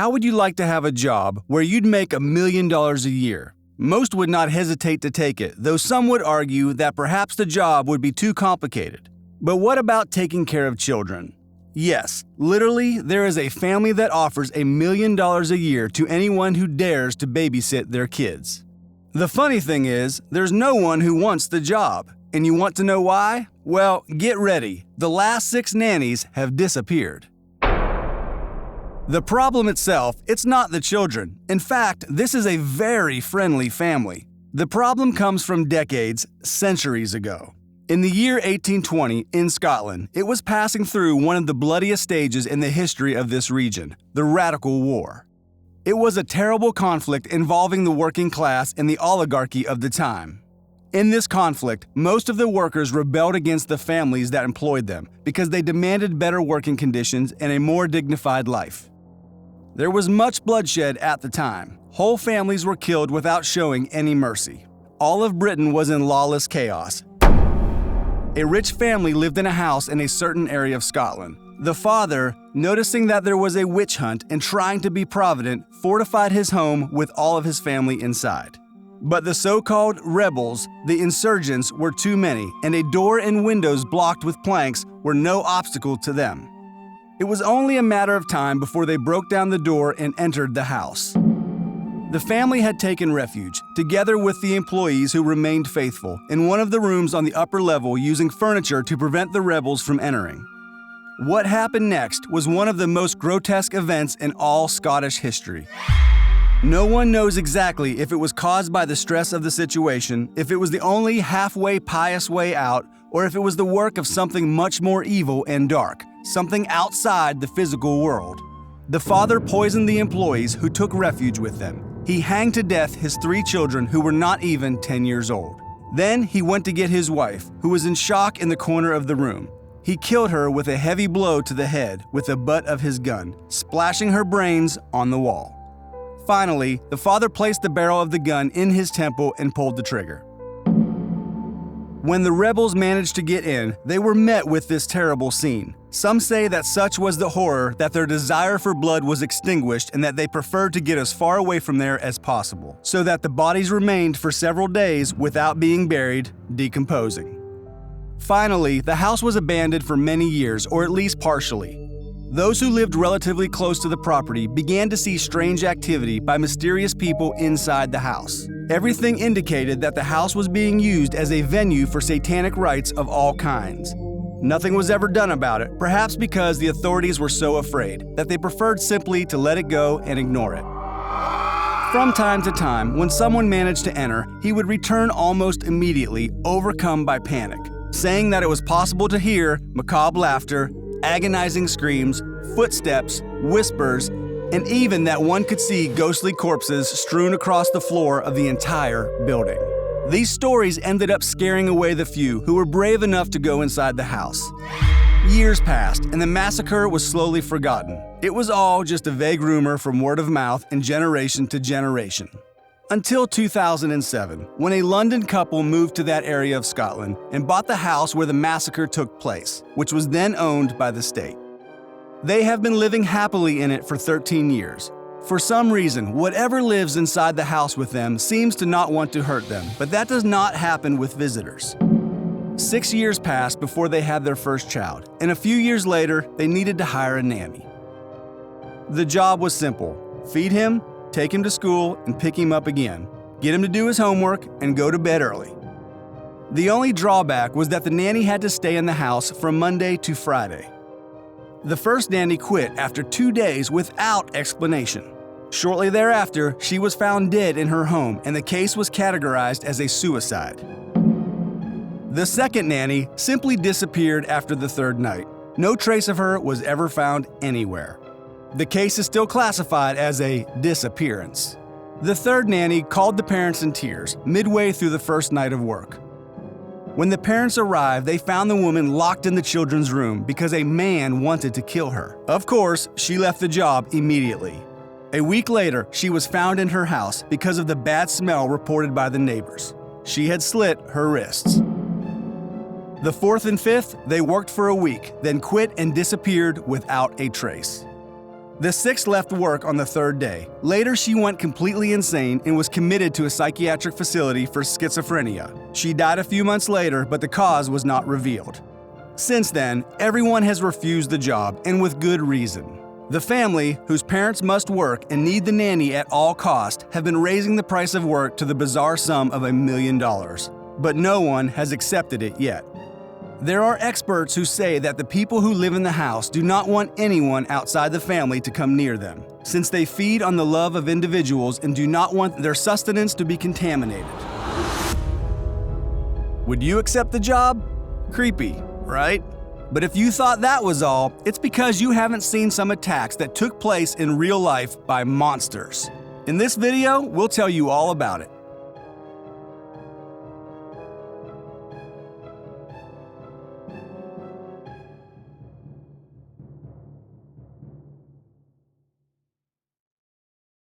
How would you like to have a job where you'd make $1 million a year? Most would not hesitate to take it, though some would argue that perhaps the job would be too complicated. But what about taking care of children? Yes, literally, there is a family that offers $1 million a year to anyone who dares to babysit their kids. The funny thing is, there's no one who wants the job. And you want to know why? Well, get ready. The last 6 nannies have disappeared. The problem itself, it's not the children. In fact, this is a very friendly family. The problem comes from decades, centuries ago. In the year 1820, in Scotland, it was passing through one of the bloodiest stages in the history of this region, the Radical War. It was a terrible conflict involving the working class and the oligarchy of the time. In this conflict, most of the workers rebelled against the families that employed them because they demanded better working conditions and a more dignified life. There was much bloodshed at the time. Whole families were killed without showing any mercy. All of Britain was in lawless chaos. A rich family lived in a house in a certain area of Scotland. The father, noticing that there was a witch hunt and trying to be provident, fortified his home with all of his family inside. But the so-called rebels, the insurgents, were too many, and a door and windows blocked with planks were no obstacle to them. It was only a matter of time before they broke down the door and entered the house. The family had taken refuge, together with the employees who remained faithful, in one of the rooms on the upper level using furniture to prevent the rebels from entering. What happened next was one of the most grotesque events in all Scottish history. No one knows exactly if it was caused by the stress of the situation, if it was the only halfway pious way out, or if it was the work of something much more evil and dark, something outside the physical world. The father poisoned the employees who took refuge with them. He hanged to death his 3 children who were not even 10 years old. Then he went to get his wife, who was in shock in the corner of the room. He killed her with a heavy blow to the head with the butt of his gun, splashing her brains on the wall. Finally, the father placed the barrel of the gun in his temple and pulled the trigger. When the rebels managed to get in, they were met with this terrible scene. Some say that such was the horror that their desire for blood was extinguished and that they preferred to get as far away from there as possible, so that the bodies remained for several days without being buried, decomposing. Finally, the house was abandoned for many years, or at least partially. Those who lived relatively close to the property began to see strange activity by mysterious people inside the house. Everything indicated that the house was being used as a venue for satanic rites of all kinds. Nothing was ever done about it, perhaps because the authorities were so afraid that they preferred simply to let it go and ignore it. From time to time, when someone managed to enter, he would return almost immediately, overcome by panic, saying that it was possible to hear macabre laughter, agonizing screams, footsteps, whispers, and even that one could see ghostly corpses strewn across the floor of the entire building. These stories ended up scaring away the few who were brave enough to go inside the house. Years passed, and the massacre was slowly forgotten. It was all just a vague rumor from word of mouth and generation to generation. Until 2007, when a London couple moved to that area of Scotland and bought the house where the massacre took place, which was then owned by the state. They have been living happily in it for 13 years. For some reason, whatever lives inside the house with them seems to not want to hurt them, but that does not happen with visitors. 6 years passed before they had their first child, and a few years later, they needed to hire a nanny. The job was simple: feed him, take him to school, and pick him up again, get him to do his homework, and go to bed early. The only drawback was that the nanny had to stay in the house from Monday to Friday. The first nanny quit after 2 days without explanation. Shortly thereafter, she was found dead in her home, and the case was categorized as a suicide. The second nanny simply disappeared after the 3rd night. No trace of her was ever found anywhere. The case is still classified as a disappearance. The 3rd nanny called the parents in tears midway through the first night of work. When the parents arrived, they found the woman locked in the children's room because a man wanted to kill her. Of course, she left the job immediately. A week later, she was found in her house because of the bad smell reported by the neighbors. She had slit her wrists. The 4th and 5th, they worked for a week, then quit and disappeared without a trace. The sixth left work on the third day. Later, she went completely insane and was committed to a psychiatric facility for schizophrenia. She died a few months later, but the cause was not revealed. Since then, everyone has refused the job, and with good reason. The family, whose parents must work and need the nanny at all cost, have been raising the price of work to the bizarre sum of $1 million. But no one has accepted it yet. There are experts who say that the people who live in the house do not want anyone outside the family to come near them, since they feed on the love of individuals and do not want their sustenance to be contaminated. Would you accept the job? Creepy, right? But if you thought that was all, it's because you haven't seen some attacks that took place in real life by monsters. In this video, we'll tell you all about it.